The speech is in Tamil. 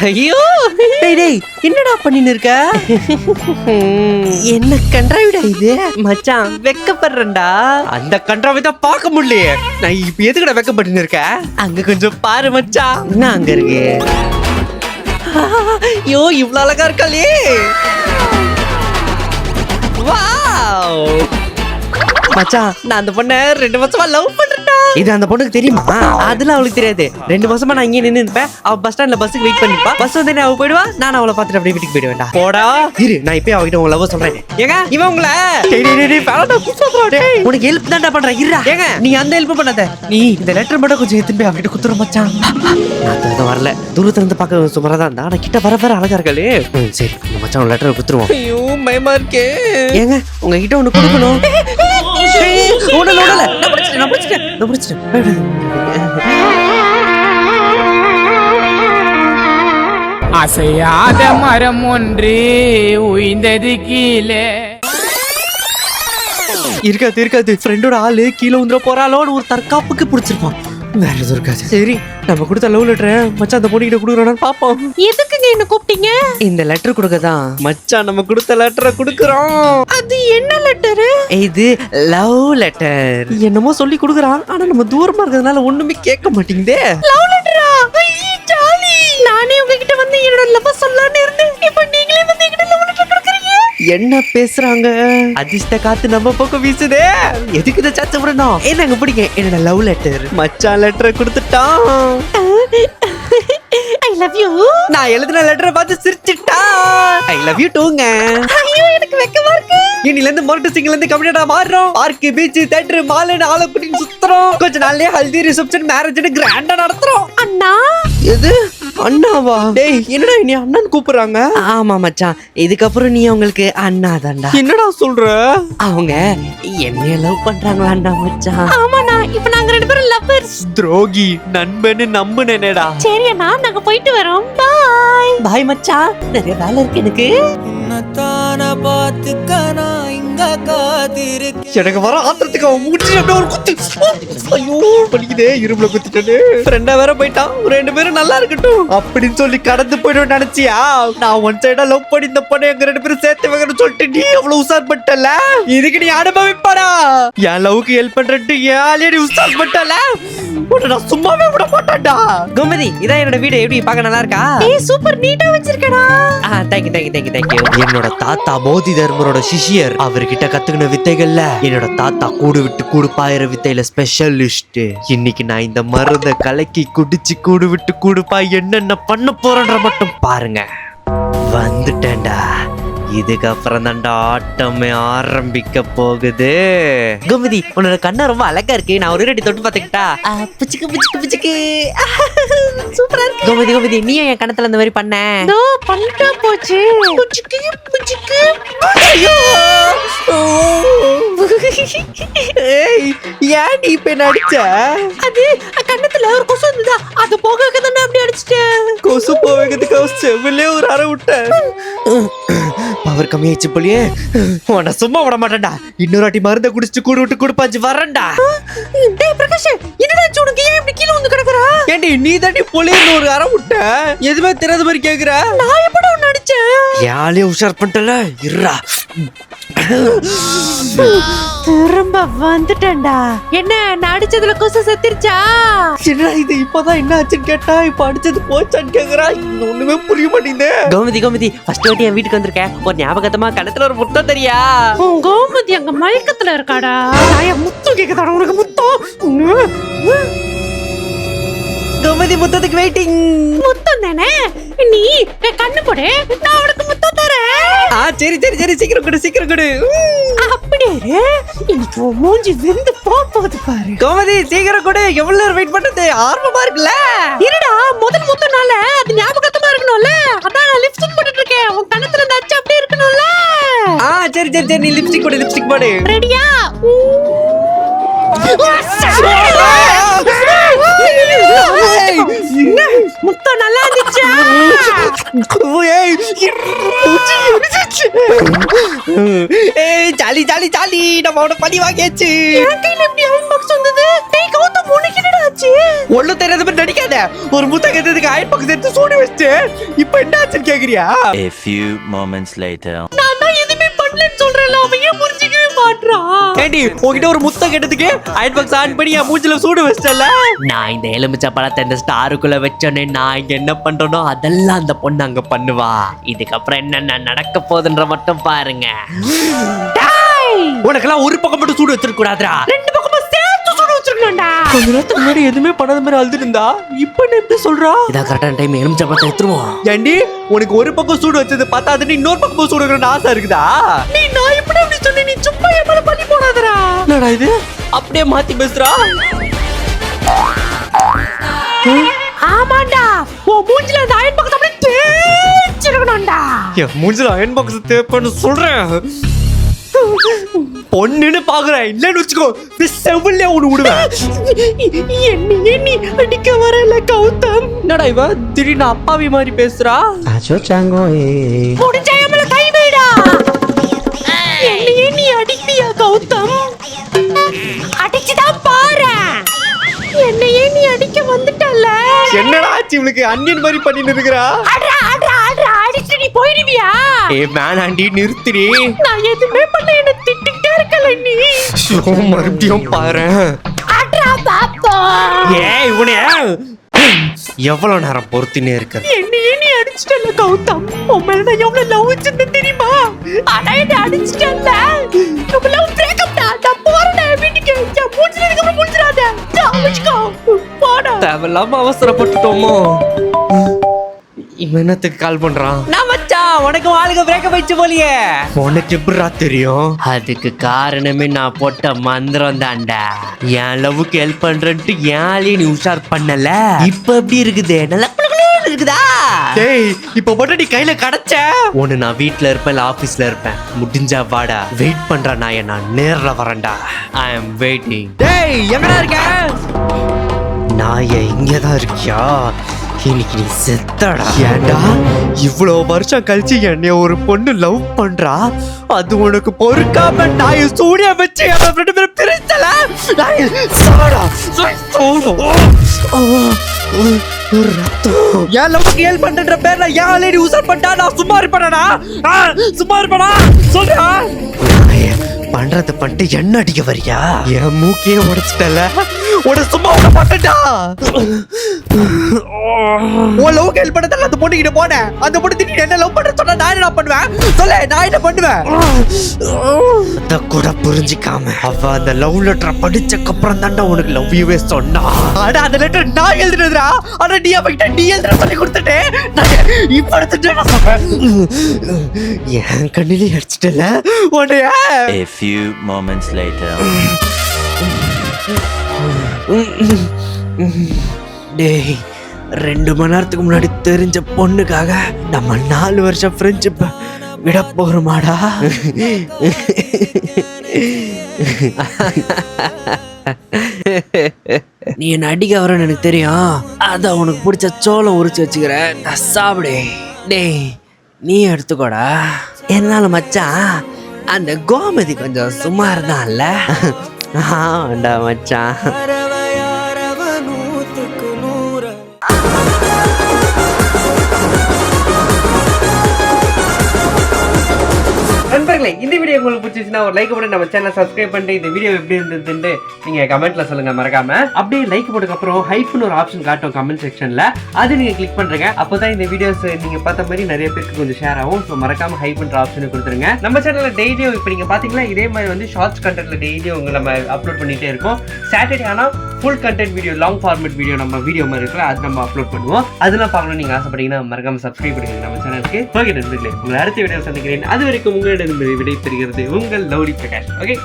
ஐயோ டேய் என்னடா பண்ணின்னு இருக்க? என்ன கன்றாவிடா இது? மச்சான் வெக்கப்படுறேன்டா. அந்த கன்றாவை தான் பார்க்க முடியலையே. நான் இப்ப எதுக்குடா வெக்கப்பட்டு இருக்க? அங்க கொஞ்சம் பாரு மச்சான். என்ன அங்க இருக்கு? ஐயோ இவ்வளவு அழகா இருக்காளே. வாவ் மச்சான், நான் அந்த பொண்ணை 2 வருஷமா லவ் பண்றேன்டா. இது அந்த பொண்ணுக்கு தெரியுமா? அதெல்லாம் அவளுக்கு தெரியாது. 2 வருஷமா நான் இங்கே நின்று இருப்பேன். அவ பஸ் ஸ்டாண்ட்ல பஸ்ஸுக்கு வெயிட் பண்ணிப்பா. பஸ் வந்து அவ போயிடுவா, நான் அவளை பார்த்துட்டு அப்படியே வீட்டுக்கு போயிடுவேன்டா. போடா இரு, நான் இப்பயே அவகிட்ட உங்க லவ் சொல்றேன். ஏங்க இவன் உங்களை உனக்கு ஹெல்ப் தான்டா பண்றேன். இருடா ஏங்க, நீ அந்த ஹெல்ப் பண்ணாத. நீ இந்த லெட்டர் மட்டும் கொஞ்சம் எடுத்து போய் அவகிட்ட குத்துற மச்சான். நான் வரல, தூரத்துல இருந்து பார்க்க சுமாரா தான் இருந்தா. ஆனா கிட்ட வர அழகா இருக்காளே. சரி இந்த மச்சான் லெட்டர் குத்துருவோம். ஐயோ பயமா இருக்கே. ஏங்க உங்ககிட்ட ஒண்ணு கொடுக்கணும். அசையாத மரம் ஒன்று உயிர்ந்தது கீழே. இருக்காது ஃப்ரெண்டோட ஆளு கீழே உந்துற போறாளோன்னு ஒரு தற்காப்புக்கு பிடிச்சிருப்பான். வேற எதுவும் இருக்காது. சரி நம்ம கொடுத்த லவ் லெட்டர் மச்சான் அந்த பொண்ணுகிட்ட கொடுக்குறோம் பாப்போம். எதுக்குங்க என்ன கூப்பிட்டீங்க? இந்த லெட்டர் கொடுக்கதான் மச்சான் நம்ம கொடுத்த லெட்டரை கொடுக்குறோம். அது என்ன லெட்டரு? இது லவ் லெட்டர். என்னமோ சொல்லி கொடுக்குறான், ஆனா நம்ம தூரமா இருக்கிறதுனால ஒண்ணுமே கேட்க மாட்டேங்குதே. லவ் லெட்டரா? ஐயே ஜாலி. நானே உங்ககிட்ட வந்து என்னோட லவ் சொல்லலாம்னு இருந்தேன். இப்போ நீங்களே வந்து என்கிட்ட லவ் லெட்டர் கொடுக்குறீங்க. என்ன பேசுறாங்க? அதிர்ஷ்ட காத்து நம்ம பக்கம் வீசுதே. எதுக்கு இதை சாச்ச விடணும்? என்னங்க பிடிங்க என்னோட லவ் லெட்டர். மச்சான் லெட்டரை கொடுத்துட்டான். I love you. நான் எழுதின லெட்டரை பார்த்து சிரிச்சிட்டான். I love you டூங்க. ஐயோ எனக்கு வெக்கமா இருக்கு. இன்னில இருந்து மொரட்டு சிங்கில இருந்து கம்யூனிட்டா மாறுறோம். பார்க் பீச் தியேட்டர் மால்னு ஆள கூட்டிட்டு சுத்துறோம். கொஞ்ச நாள்லயே ஹல்தி ரிசப்ஷன் மேரேஜ்னு கிராண்டா நடத்துறோம். அண்ணா. எது அண்ணாவா? டேய் என்னடா நீ அண்ணன் கூப்பிடுறாங்க? ஆமா மச்சான், இதுக்கப்புறம் நீ அவங்களுக்கு அண்ணா தான்டா. என்னடா சொல்ற? அவங்க என்னைய லவ் பண்றாங்களாண்டா மச்சான். ஆமாண்ணா, இப்போ நாங்க 2 பேரும் லவ்வர்ஸ். துரோகி நண்பன்னு நம்புனேனேடா. சரி அண்ணா, நாங்க போயிட்டு வரோம். பாய். பாய் மச்சான், நிறைய வேலை இருக்கு எனக்கு. எனக்கு வர ஆத்திரத்துக்கு அவன் மூச்சு அப்படியே ஒரு குத்து. ஐயோ வலிக்குதே, இரும்புல குத்திட்டே. ஃப்ரெண்டா வேற போயிட்டான். 2 பேரும் நல்லா இருக்கட்டும் அப்படின்னு சொல்லி கடந்து போயிடும் நினைச்சியா? நான் ஒன் சைடா லவ் பண்ணி இந்த பொண்ணை எங்க 2 பேரும் சேர்த்து வைக்கணும்னு சொல்லிட்டு நீ அவ்வளவு உசார் பட்டல. இதுக்கு நீ அனுபவிப்பாடா. என் லவ்க்கு ஹெல்ப் பண்றேன்ட்டு ஏன் உசார் பட்டல? நான் சும்மாவே விட மாட்டேன்டா. கோமதி, இதான் என்னோட வீடு. எப்படி பார்க்க நல்லா இருக்கா? ஏய் சூப்பர் நீட்டா வச்சிருக்கடா. தேங்க்யூ. என்னோட தாத்தா போதி தர்மரோட சிஷ்யர். அவர்கிட்ட கத்துக்கின வித்தைகள்ல என்னோட தாத்தா கூடு விட்டு கூடு பாயிற வித்தையில ஸ்பெஷலிஸ்ட். இன்னைக்கு நான் இந்த மருந்தை கலக்கி குடிச்சு கூடு விட்டு கூடு பாய் என்னென்ன பண்ண போறேன்ற மட்டும் பாருங்க. வந்துட்டேன்டா. இதுக்கப்புறம் தான்டா ஆட்டமே ஆரம்பிக்க போகுது. கோமதி, உன்னோட கண்ணா ரொம்ப அழகா இருக்கு. நான் ஒரு ரெடி தொட்டு பார்த்துக்கிட்டா? புச்சுக்கு புச்சுக்கு புச்சுக்கு சூப்பரா இருக்கு. கோமதி நீ என் கணத்துல அந்த மாதிரி பண்ண? தோ பண்ணிட்டா போச்சு. புச்சுக்கு புச்சுக்கு. ஐயோ ஏய் ஏன் நீ இப்ப நடிச்ச? அது கண்ணத்துல ஒரு கொசு இருந்ததா, அது போக தானே அப்படி அடிச்சிட்டேன். கொசு போவதுக்கு செவிலே ஒரு அரை விட்டேன். பவர் கம்மியாச்சு போலியே. உன்னை சும்மா விட மாட்டேன்டா. இன்னொரு வாட்டி மருந்தை குடிச்சிட்டு கூடு விட்டு கூடுப்பாச்சு வரேன்டா. டேய் பிரகாஷ், என்னடா உனக்கு ஏன் இப்படி கீழ வந்து கிடக்குற? ஏண்டி நீ தாண்டி போலியே ஒரு அரை விட்ட. எதுவுமே தெரியாத மாதிரி கேக்குற. நான் எப்படா உன்னை அடிச்சேன்? யாழையே உஷார் பண்ணிட்டல. இருடா திரும்ப வந்துட்டேன்டா. என்ன நான் அடிச்சதுல கொசு செத்துருச்சா? என்னடா இது இப்பதான் என்ன ஆச்சுன்னு கேட்டா இப்ப அடிச்சது போச்சான்னு கேக்குறா. ஒண்ணுமே புரிய மாட்டேங்குது. கோமதி ஃபர்ஸ்ட் வாட்டி என் வீட்டுக்கு வந்திருக்கேன். ஒரு ஞாபகத்தமா கணத்துல ஒரு முத்தம் தெரியா? கோமதி அங்க மயக்கத்துல இருக்காடா. நான் முத்தம் கேக்குதாடா உனக்கு? முத்தம் கோமதி முத்தத்துக்கு வெயிட்டிங். முத்தம் தானே? நீ கண்ணு போடு, நான் உனக்கு முத்தம் தரேன். சரி சீக்கிரம் கொடு. அப்படியே இன்னைக்கு உன் மூஞ்சி வெந்து போகுது பாரு. கோமதி சீக்கிரம் கொடு. எவ்வளவு நேரம் வெயிட் பண்றது? ஆர்வமா இருக்குல்ல? இருடா, முதல் முத்தம்னால அது ஞாபகத்தமா இருக்கணும்ல. அதான் நான் லிப்ஸ்டிக் போட்டுட்டு இருக்கேன். உன் கண்ணத்துல இந்த அச்சு அப்படியே இருக்கணும்ல. சரி நீ லிப்ஸ்டிக் போடு. ரெடியா? முத்தம் நல்லா இருந்துச்சா? ஜாலி ஜாலி ஜாலி நம்ம அவனை பழி வாங்கியாச்சு. என் கையில எப்படி அயன் பாக்ஸ் வந்தது? டேய் கௌதம் உனக்கு என்னடா ஆச்சு? ஒண்ணும் தெரியாத மாதிரி நடிக்காத. ஒரு முத்தம் கேட்டதுக்கு அயன் பாக்ஸ் எடுத்து சூடு வச்சு இப்ப என்ன ஆச்சுன்னு கேக்குறியா? A few moments later. நான் தான் எதுவுமே பண்ணலன்னு சொல்றேன்ல, அவன் ஏன் புரிஞ்சுக்கவே மாட்றான்? ஏண்டி உன்கிட்ட ஒரு முத்தம் கேட்டதுக்கு அயன் பாக்ஸ் ஆன் பண்ணி என் மூஞ்சில சூடு வச்சிட்டல. நான் இந்த எலுமிச்சை பழத்தை இந்த ஸ்டாருக்குள்ள வச்சோன்னே நான் இங்க என்ன பண்றனோ அதெல்லாம் அந்த பொண்ணு அங்க பண்ணுவா. இதுக்கப்புறம் என்னென்ன நடக்க போகுதுன்ற மட்டும் பாருங்க. உனக்கெல்லாம் ஒரு பக்கம் மட்டும் சூடு வச்சிருக்க கூடாதுடா, ரெண்டு பக்கமும் சேர்த்து சுட வச்சிருக்கணும்டா. கொஞ்ச நேரத்துக்கு முன்னாடி எதுவுமே பண்ணாத மாதிரி அழுதுட்டு இருந்தா இப்ப என்ன எப்படி சொல்றா? இதான் கரெக்டான டைம் எலுமிச்சை பழத்தை எடுத்துருவோம். ஏண்டி உனக்கு ஒரு பக்கம் சூடு வச்சது பார்த்தா அது இன்னொரு பக்கம் சூடு வைக்கணும்னு ஆசை இருக்குதா? நீ நான் எப்படி அப்படி சொன்னேன்? நீ சும்மா என் மேல பழி போடாதடா. என்னடா இது அப்படியே மாத்தி பேசுறா? ஆமாண்டா, உன் மூஞ்சில அந்த அயன் பாக்ஸ் அப்படியே தேய்ச்சிருக்கணும்டா. என் மூஞ்சில அயன் பாக்ஸ் தேப்பன்னு சொல்றேன். பொண்ணுன்னு பாக்குறேன், இல்லன்னு வச்சுக்கோ செவ்வல்ல ஒண்ணு விடுவேன். என்ன அடிக்க வரல கௌதம்? என்னடா இவ திடீர்னு அப்பாவி மாதிரி பேசுறா? முடிஞ்சா என் மேல கை வைடா. என்னையே நீ அடிப்பியா கௌதம்? அடிச்சுதான் பாரு. என்னையே நீ அடிக்க வந்துட்டல்ல. என்னடா ஆச்சு இவளுக்கு? அன்னியன் மாதிரி பண்ணிட்டு இருக்கறா. அட்ரா அட்ரா அட்ரா அடிச்சு நீ போயிடுவியா? வேணாண்டி நிறுத்திடி. நான் எதுவுமே பண்ணல, என்ன திட்டிட்டே இருக்கல நீ. மறுபடியும் பாரு. அட்ரா பாப்பா. ஏய் இவனே எவ்வளவு நேரம் பொறுத்தினே இருக்க? என்னையே நீ அடிச்சிட்டல்ல கௌதம். உன் மேல நான் எவ்வளவு லவ் வச்சிருந்தேன் தெரியுமா? ஆனா என்ன அடிச்சிட்டல்ல. நம்ம லவ் பிரேக்கப் டா. நான் போறேன் வீட்டுக்கு. என் மூஞ்சில இருக்க முடிஞ்சிராத. சாவிச்சுக்கோ போடா. தேவையில்லாம அவசரப்பட்டுட்டோமோ? இவன் என்னத்துக்கு கால் பண்றான்? நான் மச்சான் உனக்கு வாழ்க்கை பிரேக்க வச்சு போலியே. உனக்கு எப்படிடா தெரியும்? அதுக்கு காரணமே நான் போட்ட மந்திரம் தான்டா. என் லவ்வுக்கு ஹெல்ப் பண்றேன்ட்டு ஏன் நீ உஷார் பண்ணல? இப்ப எப்படி இருக்குது? நல்லா இருக்குதா? டேய் இப்ப மட்டும் நீ கையில கடச்ச ஒண்ணு நான் வீட்ல இருப்பேன் இல்ல ஆபீஸ்ல இருப்பேன். முடிஞ்சா வாடா. வெயிட் பண்றா, நான் நேர்ல வரேன்டா. ஐ அம் வெயிட்டிங். டேய் எங்கடா இருக்க? நாயே இங்கதான் இருக்கியா? இன்னைக்கு நீ செத்தடா. ஏண்டா இவ்வளவு வருஷம் கழிச்சு என்னைய ஒரு பொண்ணு லவ் பண்றா, அது உனக்கு பொறுக்காம நாய் சூடிய வச்சு ரெண்டு பேரும் பிரிச்சல. ஒரு ரத்தம் என் லவ்வுக்கு ஹெல்ப் பண்ற பேர்ல ஏன் ஆல்ரெடி உசர் பண்ணிட்டா நான் சும்மா இருப்பேனா? சும்மா இருப்பேனா சொல்றா? பண்றத பண்ணிட்டு என்ன அடிக்க வரியா? என் மூக்கையே உடைச்சிட்டல. உட சும்மா உட மாட்டேன்டா. உன் லவ் ஹெல்ப் பண்ணதால அந்த பொண்ணு கிட்ட போனேன். அந்த பொண்ணு திடீர்னு என்ன லவ் பண்ற சொன்னா நான் என்ன பண்ணுவேன்? சொல்ல நான் என்ன பண்ணுவேன்? அத கூட புரிஞ்சிக்காம அவ அந்த லவ் லெட்டரை படிச்சக்கு அப்புறம் தான்டா உனக்கு லவ் யூவே சொன்னா. ஆனா அந்த லெட்டர் நான் எழுதுனதுடா. ஆனா நீ அவகிட்ட நீ எழுதுற சொல்லி கொடுத்துட்டே இப்ப எடுத்துட்டு நான் சொல்றேன். என் கண்ணிலே அடிச்சிட்டல உன்னைய. A few moments later. டேய் 2 மணி நேரத்துக்கு முன்னாடி தெரிஞ்ச பொண்ணுக்காக நம்ம 4 வருஷம் ஃப்ரெண்ட்ஷிப் விட போறோமாடா? நீ என்ன அடிக்க வரன்னு எனக்கு தெரியும். அதான் உனக்கு பிடிச்ச சோளம் உரிச்சு வச்சுக்கிறேன், சாப்பிடு. டேய் நீ எடுத்துக்கோடா. என்னால மச்சான் அந்த கோமதி கொஞ்சம் சுமார் தான்ல. ஆண்டா மச்சான். நண்பர்களே இந்த வீடியோ உங்களுக்கு பிடிச்சிருச்சுன்னா ஒரு லைக் போட்டு நம்ம சேனலை சப்ஸ்கிரைப் பண்ணிட்டு இந்த வீடியோ எப்படி இருந்ததுன்னு நீங்க கமெண்ட்ல சொல்லுங்க மறக்காம. அப்படியே லைக் போட்டதுக்கு அப்புறம் ஹைப்னு ஒரு ஆப்ஷன் காட்டும் கமெண்ட் செக்ஷன்ல, அது நீங்க கிளிக் பண்றீங்க. அப்பதான் இந்த வீடியோஸ் நீங்க பார்த்த மாதிரி நிறைய பேருக்கு கொஞ்சம் ஷேர் ஆகும். ஸோ மறக்காம ஹைப்ன்ற ஆப்ஷனை கொடுத்துருங்க. நம்ம சேனல்ல டெய்லியும் இப்போ நீங்க பாத்தீங்கன்னா இதே மாதிரி வந்து ஷார்ட்ஸ் கண்டென்ட்ல டெய்லியும் உங்க நம்ம அப்லோட் பண்ணிட்டே இருக்கோம். சாட்டர்டே ஆனா full content video, long format video நம்ம வீடியோ மாதிரி இருக்குல்ல, அது நம்ம அப்லோட் பண்ணுவோம். அதெல்லாம் பார்க்கணும் நீங்க ஆசைப்பட்டீங்கன்னா மறக்காம சப்ஸ்கிரைப் பண்ணுங்க நம்ம சேனலுக்கு. ஓகே நண்பர்களே, உங்களை அடுத்த வீடியோ சந்திக்கிறேன். அது வரைக்கும் உங்களிடம் விடை பெறுகிறது உங்கள் லவ்லி பிரகாஷ். ஓகே.